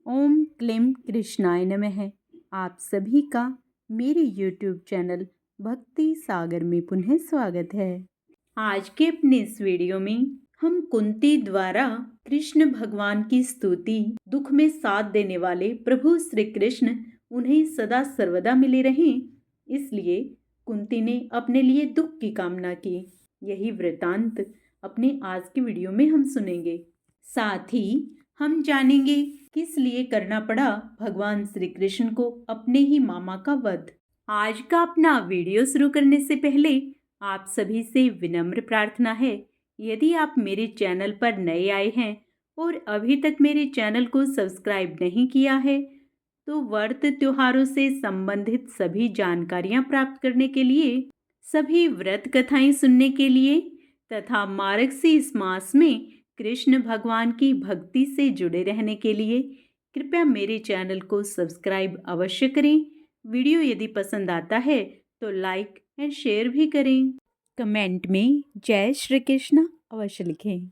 ओम क्लीम कृष्णाय नमः। आप सभी का मेरे YouTube चैनल भक्ति सागर में पुनः स्वागत है। आज के अपने इस वीडियो में हम कुंती द्वारा कृष्ण भगवान की स्तुति, दुख में साथ देने वाले प्रभु श्री कृष्ण उन्हें सदा सर्वदा मिले रहें, इसलिए कुंती ने अपने लिए दुख की कामना की। यही वृतांत अपने आज की वीडियो में हम सुनेंगे। साथ ही हम जानेंगे किस लिए करना पड़ा भगवान श्री कृष्ण को अपने ही मामा का वध। आज का अपना वीडियो शुरू करने से पहले आप सभी से विनम्र प्रार्थना है, यदि आप मेरे चैनल पर नए आए हैं और अभी तक मेरे चैनल को सब्सक्राइब नहीं किया है, तो व्रत त्योहारों से संबंधित सभी जानकारियां प्राप्त करने के लिए, सभी व्रत कथाएं सुनने के लिए तथा मार्गशीर्ष मास में कृष्ण भगवान की भक्ति से जुड़े रहने के लिए कृपया मेरे चैनल को सब्सक्राइब अवश्य करें। वीडियो यदि पसंद आता है तो लाइक एंड शेयर भी करें। कमेंट में जय श्री कृष्ण अवश्य लिखें।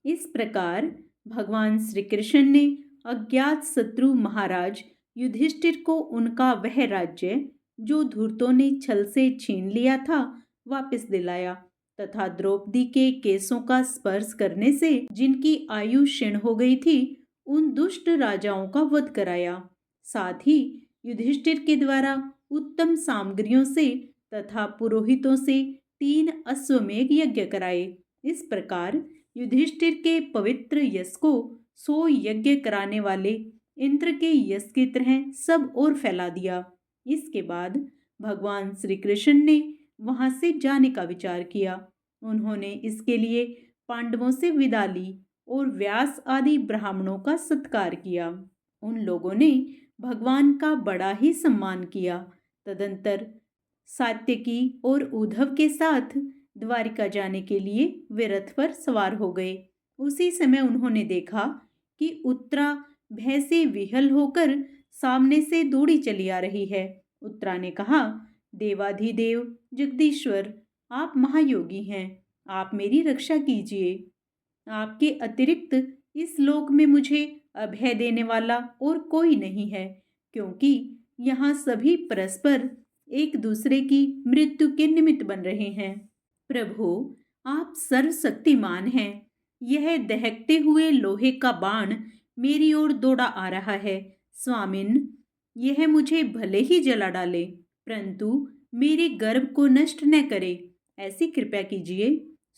इस प्रकार भगवान श्री कृष्ण ने अज्ञात शत्रु महाराज युधिष्ठिर को उनका वह राज्य जो धूर्तों ने छल से छीन लिया था वापस दिलाया तथा द्रौपदी के केसों का स्पर्श करने से जिनकी आयु क्षीण हो गई थी उन दुष्ट राजाओं का वध कराया। साथ ही युधिष्ठिर के द्वारा उत्तम सामग्रियों से तथा पुरोहितों से 3 अश्वमेध यज्ञ कराए। इस प्रकार युधिष्ठिर के पवित्र यश को 100 यज्ञ कराने वाले इंद्र के यश की तरह सब ओर फैला दिया। इसके बाद भगवान श्री कृष्ण ने वहां से जाने का विचार किया। उन्होंने इसके लिए पांडवों से विदा ली और व्यास आदि ब्राह्मणों का सत्कार किया। उन लोगों ने भगवान का बड़ा ही सम्मान किया। तदंतर सात्यकी और उद्धव के साथ द्वारिका जाने के लिए वे रथ पर सवार हो गए। उसी समय उन्होंने देखा कि उत्तरा भय से विह्वल होकर सामने से दौड़ी चली आ रही है। उत्तरा ने कहा, देवाधिदेव जगदीश्वर, आप महायोगी हैं, आप मेरी रक्षा कीजिए। आपके अतिरिक्त इस लोक में मुझे अभय देने वाला और कोई नहीं है, क्योंकि यहाँ सभी परस्पर एक दूसरे की मृत्यु के निमित्त बन रहे हैं। प्रभु, आप सर्वशक्तिमान हैं। यह दहकते हुए लोहे का बाण मेरी ओर दौड़ा आ रहा है। स्वामिन, यह मुझे भले ही जला डाले, परंतु मेरे गर्भ को नष्ट न करे, ऐसी कृपा कीजिए।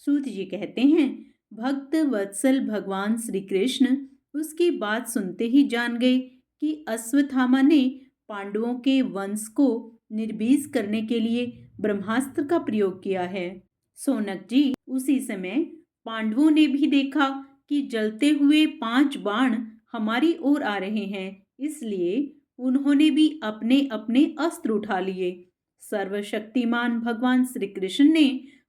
सूत जी कहते हैं, भक्त वत्सल भगवान श्री कृष्ण उसकी बात सुनते ही जान गए कि अश्वत्थामा ने पांडवों के वंश को निर्बीज करने के लिए ब्रह्मास्त्र का प्रयोग किया है। सोनक जी, उसी समय पांडवों ने भी देखा कि जलते हुए 5 बाण हमारी ओर आ रहे हैं, इसलिए उन्होंने भी अपने अपने अस्त्र उठा लिए। सर्वशक्तिमान भगवान श्री कृष्ण ने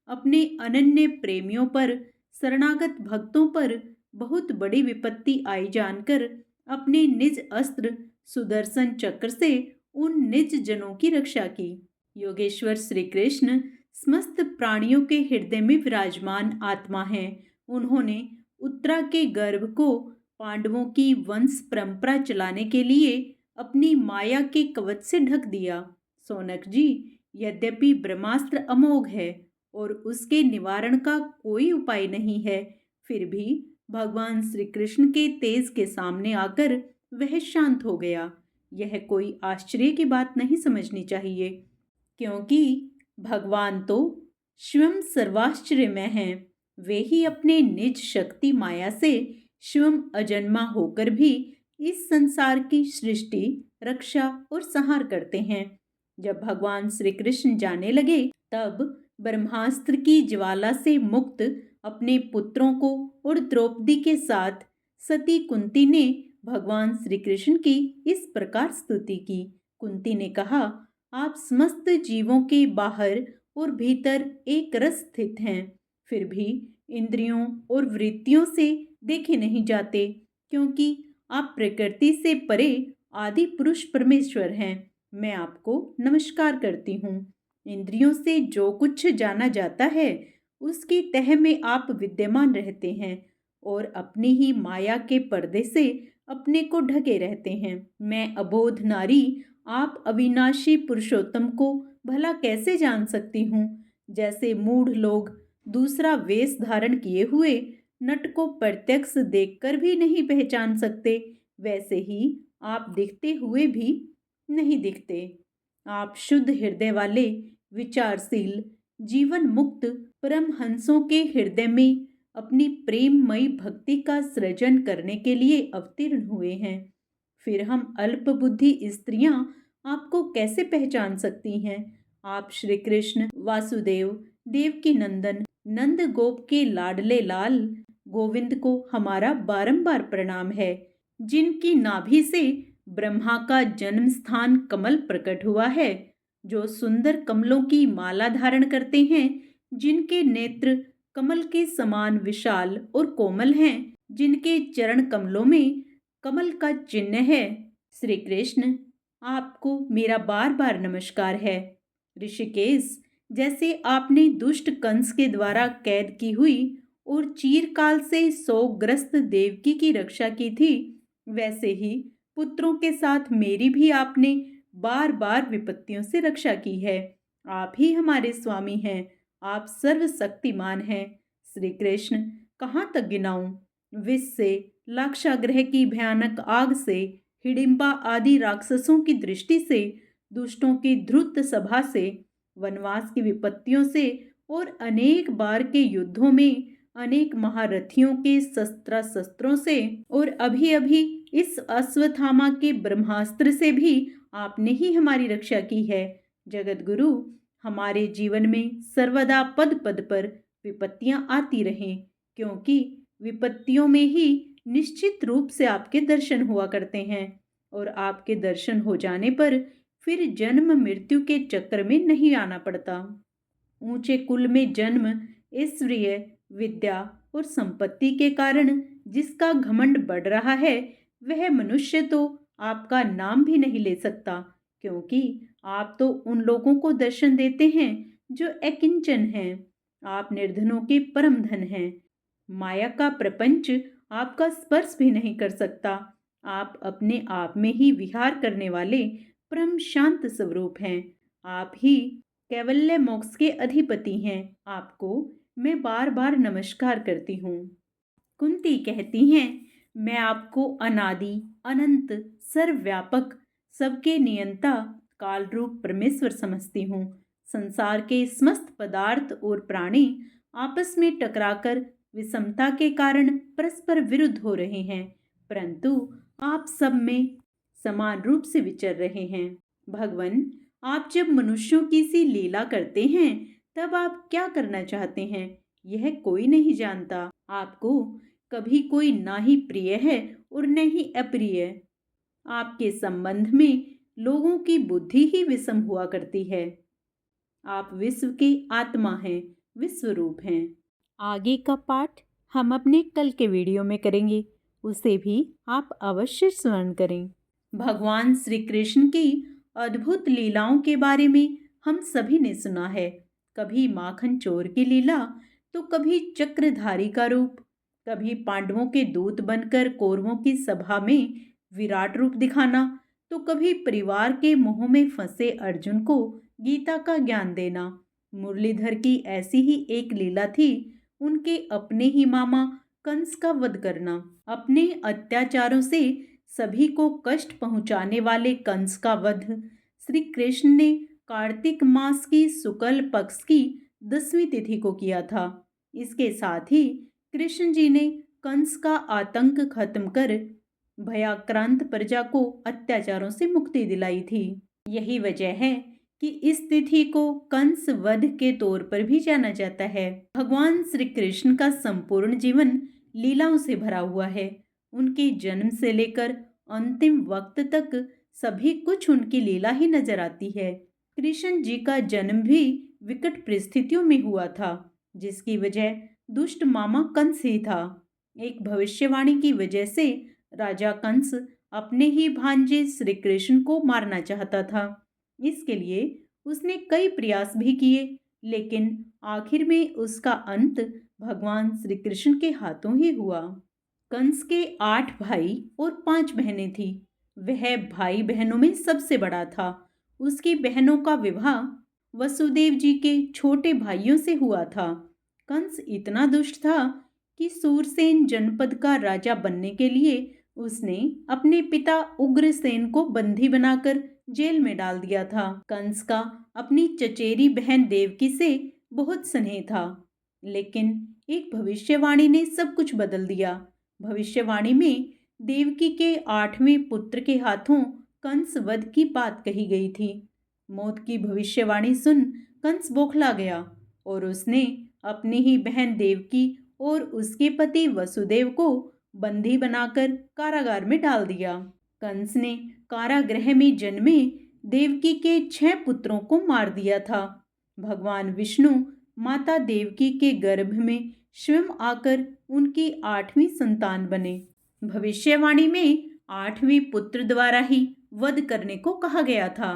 अपने अनन्य प्रेमियों पर, शरणागत भक्तों पर बहुत बड़ी विपत्ति आई जानकर अपने निज अस्त्र सुदर्शन चक्र से उन निज जनों की रक्षा की। योगेश्वर श्री कृष्ण समस्त प्राणियों के हृदय में विराजमान आत्मा हैं। उन्होंने उत्तरा के गर्भ को पांडवों की वंश परंपरा चलाने के लिए अपनी माया के कवच से ढक दिया। सोनक जी, यद्यपि ब्रह्मास्त्र अमोघ है और उसके निवारण का कोई उपाय नहीं है, फिर भी भगवान श्री कृष्ण के तेज के सामने आकर वह शांत हो गया। यह कोई आश्चर्य की बात नहीं समझनी चाहिए, क्योंकि भगवान तो स्वयं सर्वाश्चर्यमय हैं। वे ही अपने निज शक्ति माया से स्वयं अजन्मा होकर भी इस संसार की सृष्टि, रक्षा और संहार करते हैं। जब भगवान श्री कृष्ण जाने लगे, तब ब्रह्मास्त्र की ज्वाला से मुक्त अपने पुत्रों को और द्रौपदी के साथ सती कुंती ने भगवान श्री कृष्ण की इस प्रकार स्तुति की। कुंती ने कहा, आप समस्त जीवों के बाहर और भीतर एक रस स्थित हैं, फिर भी इंद्रियों और वृत्तियों से देखे नहीं जाते, क्योंकि आप प्रकृति से परे आदि पुरुष परमेश्वर हैं। मैं आपको नमस्कार करती हूँ। इंद्रियों से जो कुछ जाना जाता है उसकी तह में आप विद्यमान रहते हैं और अपनी ही माया के पर्दे से अपने को ढके रहते हैं। मैं अबोध नारी आप अविनाशी पुरुषोत्तम को भला कैसे जान सकती हूँ? जैसे मूढ़ लोग दूसरा वेश धारण किए हुए नट को प्रत्यक्ष देखकर भी नहीं पहचान सकते, वैसे ही आप दिखते हुए भी नहीं दिखते। आप शुद्ध हृदय वाले, विचारशील, जीवन मुक्त परमहंसों के हृदय में अपनी प्रेममयी भक्ति का सृजन करने के लिए अवतीर्ण हुए हैं। फिर हम अल्प बुद्धि स्त्रियां आपको कैसे पहचान सकती हैं? आप श्री कृष्ण वासुदेव, देवकी नंदन, नंद गोप के लाडले लाल गोविंद को हमारा बारंबार प्रणाम है, जिनकी नाभि से ब्रह्मा का जन्म स्थान कमल प्रकट हुआ है, जो सुंदर कमलों की माला धारण करते हैं, जिनके नेत्र कमल के समान विशाल और कोमल हैं, जिनके चरण कमलों में कमल का चिन्ह है। श्री कृष्ण, आपको मेरा बार बार नमस्कार है। ऋषिकेश, जैसे आपने दुष्ट कंस के द्वारा कैद की हुई और चीरकाल से शोकग्रस्त देवकी की रक्षा की थी, वैसे ही पुत्रों के साथ मेरी भी आपने बार बार विपत्तियों से रक्षा की है। आप ही हमारे स्वामी हैं, आप सर्वशक्तिमान हैं। श्री कृष्ण, कहाँ तक गिनाऊं? विष से, लाक्षागृह की भयानक आग से, हिडिंबा आदि राक्षसों की दृष्टि से, दुष्टों की धृत सभा से, वनवास की विपत्तियों से और अनेक बार के युद्धों में अनेक महारथियों के शस्त्रों से और अभी अभी इस अश्वत्थामा के ब्रह्मास्त्र से भी आपने ही हमारी रक्षा की है। जगत गुरु, हमारे जीवन में सर्वदा पद पद पर विपत्तियां आती रहें, क्योंकि विपत्तियों में ही निश्चित रूप से आपके दर्शन हुआ करते हैं और आपके दर्शन हो जाने पर फिर जन्म मृत्यु के चक्कर में नहीं आना पड़ता। ऊंचे कुल में जन्म, ऐश्वर्य, विद्या और संपत्ति के कारण जिसका घमंड बढ़ रहा है, वह मनुष्य तो आपका नाम भी नहीं ले सकता, क्योंकि आप तो उन लोगों को दर्शन देते हैं जो अकिंचन हैं। आप निर्धनों के परम धन हैं। माया का प्रपंच आपका स्पर्श भी नहीं कर सकता। आप अपने आप में ही विहार करने वाले परम शांत स्वरूप हैं। आप ही कैवल्य मोक्ष के अधिपति हैं। आपको मैं बार बार नमस्कार करती हूँ। कुंती कहती हैं, मैं आपको अनादि, अनंत, सर्वव्यापक, सबके नियंता, काल रूप परमेश्वर समझती हूँ। संसार के समस्त पदार्थ और प्राणी आपस में टकराकर विषमता के कारण परस्पर विरुद्ध हो रहे हैं, परंतु आप सब में समान रूप से विचर रहे हैं। भगवान, आप जब मनुष्यों की सी लीला करते हैं, तब आप क्या करना चाहते हैं, यह कोई नहीं जानता। आपको कभी कोई ना ही प्रिय है और न ही अप्रिय। आपके संबंध में लोगों की बुद्धि ही विषम हुआ करती है। आप विश्व के आत्मा हैं, विश्वरूप हैं। आगे का पाठ हम अपने कल के वीडियो में करेंगे, उसे भी आप अवश्य स्मरण करें। भगवान श्री कृष्ण की अद्भुत लीलाओं के बारे में हम सभी ने सुना है। कभी माखन चोर की लीला, तो कभी चक्रधारी का रूप, कभी पांडवों के दूत बनकर कौरवों की सभा में विराट रूप दिखाना, तो कभी परिवार के मोह में फंसे अर्जुन को गीता का ज्ञान देना। मुरलीधर की ऐसी ही एक लीला थी, उनके अपने ही मामा कंस का वध करना। अपने अत्याचारों से सभी को कष्ट पहुंचाने वाले कंस का वध श्री कृष्ण ने कार्तिक मास की शुक्ल पक्ष की 10वीं तिथि को किया था। इसके साथ ही कृष्ण जी ने कंस का आतंक खत्म कर भयाक्रांत प्रजा को अत्याचारों से मुक्ति दिलाई थी। यही वजह है कि इस तिथि को कंस वध के तौर पर भी जाना जाता है। भगवान श्री कृष्ण का संपूर्ण जीवन लीलाओं से भरा हुआ है। उनके जन्म से लेकर अंतिम वक्त तक सभी कुछ उनकी लीला ही नजर आती है। कृष्ण जी का जन्म भी विकट परिस्थितियों में हुआ था, जिसकी वजह दुष्ट मामा कंस ही था। एक भविष्यवाणी की वजह से राजा कंस अपने ही भांजे श्री कृष्ण को मारना चाहता था। इसके लिए उसने कई प्रयास भी किए, लेकिन आखिर में उसका अंत भगवान श्री कृष्ण के हाथों ही हुआ। कंस के 8 भाई और 5 बहनें थी। वह भाई बहनों में सबसे बड़ा था। उसकी बहनों का विवाह वसुदेव जी के छोटे भाइयों से हुआ था। कंस इतना दुष्ट था कि सूरसेन जनपद का राजा बनने के लिए उसने अपने पिता उग्रसेन को बंदी बनाकर जेल में डाल दिया था। कंस का अपनी चचेरी बहन देवकी से बहुत स्नेह था, लेकिन एक भविष्यवाणी ने सब कुछ बदल दिया। भविष्यवाणी में देवकी के 8वें पुत्र के हाथों कंस वध की बात कही गई थी। मौत की भविष्यवाणी सुन कंस बौखला गया और उसने अपनी ही बहन देवकी और उसके पति वसुदेव को बंदी बनाकर कारागार में डाल दिया। कंस ने कारागृह में जन्मे देवकी के 6 पुत्रों को मार दिया था। भगवान विष्णु माता देवकी के गर्भ में स्वयं आकर उनकी 8वीं संतान बने। भविष्यवाणी में 8वीं पुत्र द्वारा ही वध करने को कहा गया था।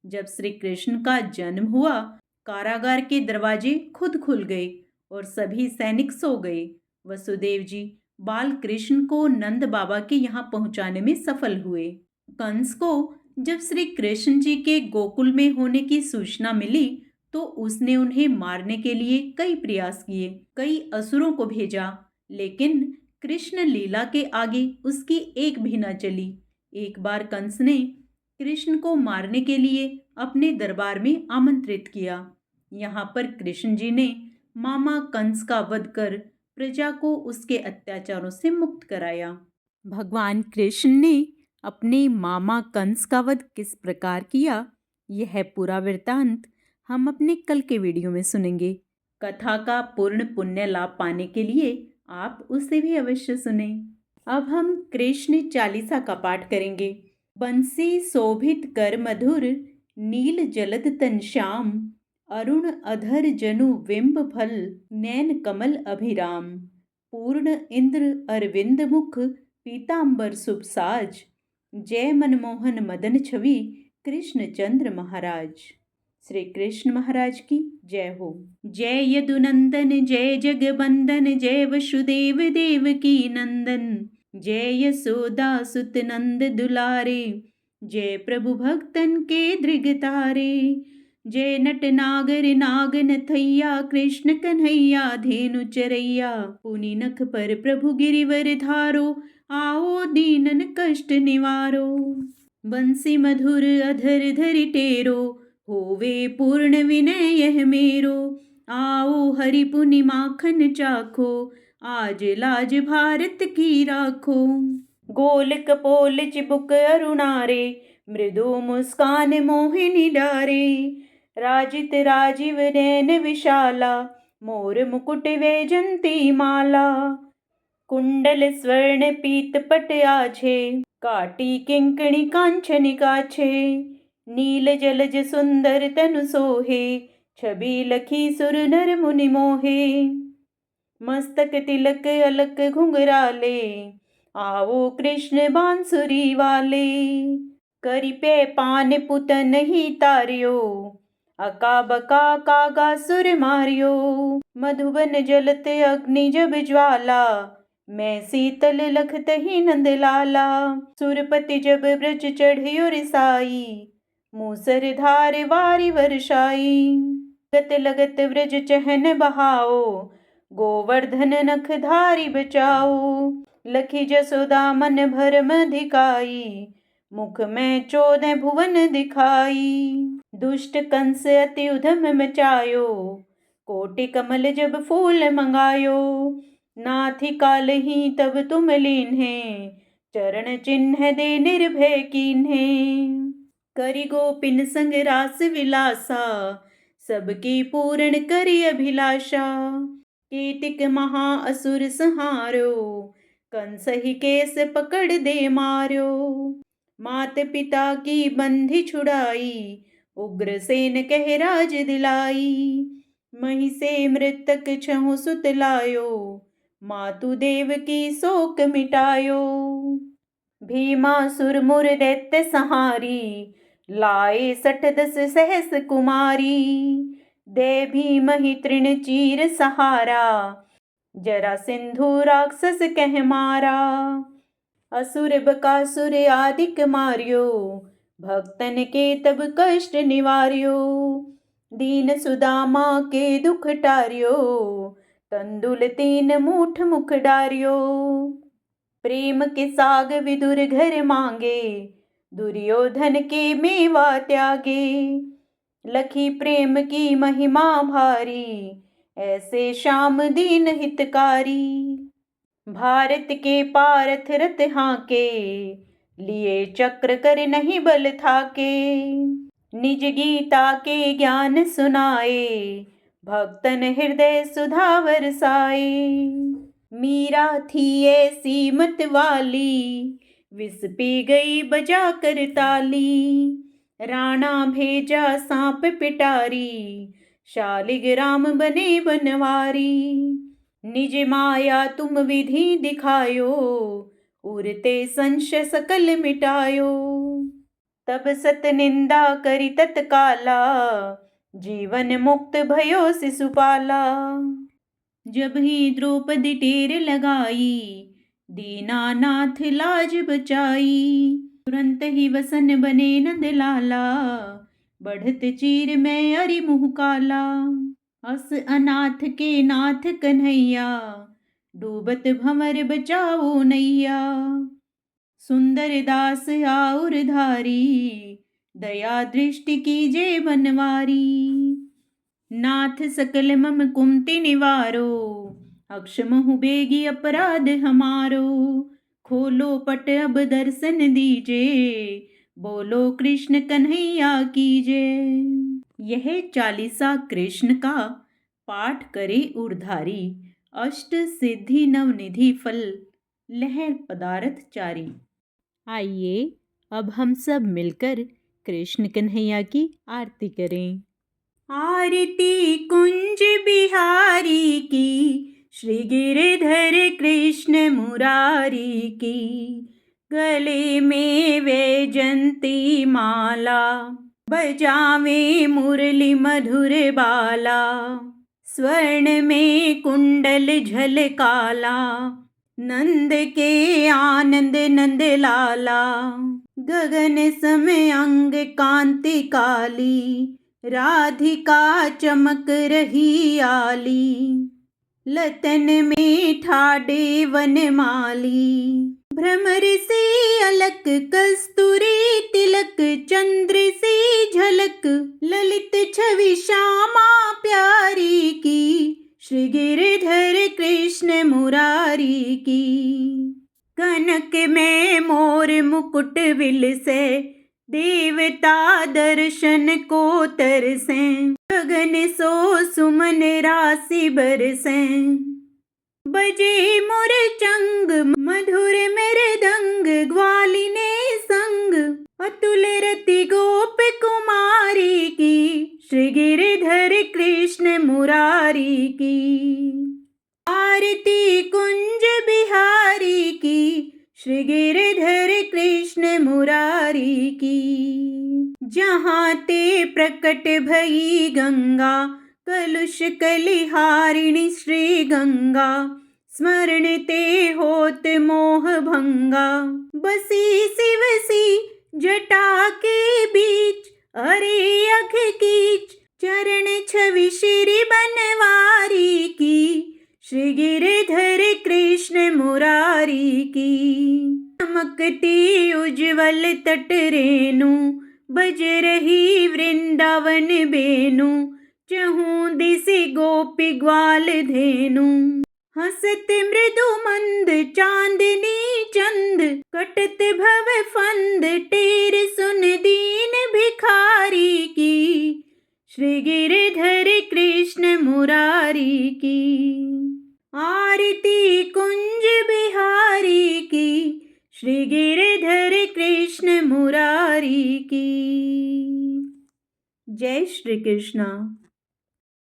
जब श्री कृष्ण का जन्म हुआ, कारागार के दरवाजे खुद खुल गए और सभी सैनिक सो गए। वसुदेव जी बाल कृष्ण को नंद बाबा के यहाँ पहुंचाने में सफल हुए। कंस को जब श्री कृष्ण जी के गोकुल में होने की सूचना मिली तो उसने उन्हें मारने के लिए कई प्रयास किए, कई असुरों को भेजा, लेकिन कृष्ण लीला के आगे उसकी एक भी न चली। एक बार कंस ने कृष्ण को मारने के लिए अपने दरबार में आमंत्रित किया। यहाँ पर कृष्ण जी ने मामा कंस का वध कर प्रजा को उसके अत्याचारों से मुक्त कराया। भगवान कृष्ण ने अपने मामा कंस का वध किस प्रकार किया, यह पूरा वृत्तांत हम अपने कल के वीडियो में सुनेंगे। कथा का पूर्ण पुण्य लाभ पाने के लिए आप उसे भी अवश्य सुने। अब हम कृष्ण चालीसा का पाठ करेंगे। बंसी शोभित कर मधुर, नील जलद तन श्याम, अरुण अधर जनु बिंब फल, नैन कमल अभिराम, पूर्ण इंद्र अरविंद मुख, पीतांबर शुभ साज, जय मनमोहन मदन छवि, कृष्ण चंद्र महाराज। श्री कृष्ण महाराज की जय हो। जय यदुनंदन जय जगबंदन, जय वसुदेव देवकी नंदन, जय यशोदा सुत नंद दुलारे, जय प्रभु भक्तन के दृगतारे, जय नट नागर नागन थैया, कृष्ण कन्हैया धेनु चरैया, पुनि नख पर प्रभु गिरिवर धारो, आओ दीनन कष्ट निवारो, बंसी मधुर अधर धरि टेरो, होवे पूर्ण विनय यह मेरो, आओ हरि पुनि माखन चाखो, आज लाज भारत की राखो, गोल कपोल चिबुक अरुणारे, मृदु मुस्कान मोहिनी डारे, राजित राजीव नैन विशाला, मोर मुकुट वैजंती माला, कुंडल स्वर्ण पीत पट आछे, काटी किंकणी कांचन काछे, नील जलज सुंदर तनु सोहे, छवि लखी सुर नर मुनि मोहे, मस्तक तिलक अलक घुंघराले, आओ कृष्ण बांसुरी वाले, करिपे पान पुतन ही तारियो, अका बका कागा सुर मारियो, मधुबन जलत अग्नि जब ज्वाला, मैं शीतल लखत ही नंद लाला, सुरपति जब ब्रज चढ़ियो रिसाई, मूसर धार वारी वर्षाई, गत लगत ब्रज चहन बहाओ, गोवर्धन नख धारी बचाओ, लखी जसोदा मन भरम धिकाई, मुख में 14 भुवन दिखाई, दुष्ट कंस अति उधम मचायो, कोटि कमल जब फूल मंगायो, नाथि काल ही तब तुम लीन्हे, चरण चिन्ह दे निर्भय कीन्हे, करि गोपिन संग रास विलासा, सबकी पूर्ण करि अभिलाषा, कीटिक महा असुर संहारो, कंस ही केस पकड़ दे मार्यो, मात पिता की बंधी छुड़ाई, उग्रसेन कह राज दिलाई, मही से मृतक छहु सुत लायो, मातु देव की शोक मिटायो, भीमासुर मुर दैत्य संहारी, लाए 60 सहस कुमारी, दे भीम ही तृण चीर सहारा, जरा सिंधु राक्षस कह मारा। असुर बकासुर आदिक मार्यो, भक्तन के तब कष्ट निवार्यो। दीन सुदामा के दुख टार्यो, तंदुल 3 मूठ मुख डार्यो। प्रेम के साग विदुर घर मांगे, दुर्योधन के मेवा त्यागे। लखी प्रेम की महिमा भारी, ऐसे श्याम दीन हितकारी। भारत के पारथ रथ हाके, लिए चक्र कर नहीं बल थाके। निज गीता के ज्ञान सुनाए, भक्तन हृदय सुधा बरसाए। मीरा थी ऐसी मत वाली, विष पी गई बजा कर ताली। राणा भेजा सांप पिटारी, शालिग्राम बने बनवारी। निज माया तुम विधि दिखायो, उरते संशय सकल मिटायो। तब सत निंदा करी तत्काला, जीवन मुक्त भयो शिशुपाला। जब ही द्रौपदी टेर लगाई, दीनानाथ लाज बचाई। तुरंत ही वसन बने नंद लाला, बढ़त चीर में अरि मुँह काला। अस अनाथ के नाथ कन्हैया, डूबत भंवर बचाओ नैया। सुंदर दास और धारी, दया दृष्टि कीजे बनवारी। नाथ सकल मम कुमति निवारो, अक्षमहु बेगी अपराध हमारो। खोलो पट अब दर्शन दीजे, बोलो कृष्ण कन्हैया कीजे। यह चालीसा कृष्ण का पाठ करे उर्धारी, अष्ट सिद्धि नवनिधि फल, लहर पदार्थ चारी। आइए अब हम सब मिलकर कृष्ण कन्हैया की आरती करें। आरती कुंज बिहारी की, श्री गिरधर कृष्ण मुरारी की। गले में वैजंती माला, बजावे मुरली मधुर बाला। स्वर्ण में कुंडल झलकाला, नंद के आनंद नंद लाला। गगन सम अंग कांति काली, राधिका चमक रही आली। लतन में ठाडे वनमाली, भ्रमर सी अलक कस्तूरी तिलक। चंद्र सी झलक, ललित छवि श्यामा प्यारी की। श्री गिरधर कृष्ण मुरारी की। कनक में मोर मुकुट विलसे, देवता दर्शन को तरसें। गगन सो सुमन राशि बरसें। बजे मोर चंग, मधुर मृदंग। ग्वालिने संग, अतुल रति गोप कुमारी की। श्री गिरधर कृष्ण मुरारी की। आरती कुंज बिहारी की, श्री गिरधर कृष्ण मुरारी की। जहाँ ते प्रकट भई गंगा, कलुष कलिहारिणी श्री गंगा। स्मरण ते होत मोह भंगा, बसी शिव सी जटा के बीच। अरे अघ कीच, चरण छवि श्री बनवारी की। श्री गिरधर कृष्ण मुरारी की। चमकती उज्ज्वल तट रेणु, बज रही वृंदावन बेनु। चहूँ दिशि गोपी ग्वाल धेनु। हसत मृदु मंद चांदनी चंद, कटत भव फंद। टेर सुन दीन भिखारी की। श्री गिरधर कृष्ण मुरारी की। आरती कुंज बिहारी की, श्री गिरधर कृष्ण मुरारी की। जय श्री कृष्ण।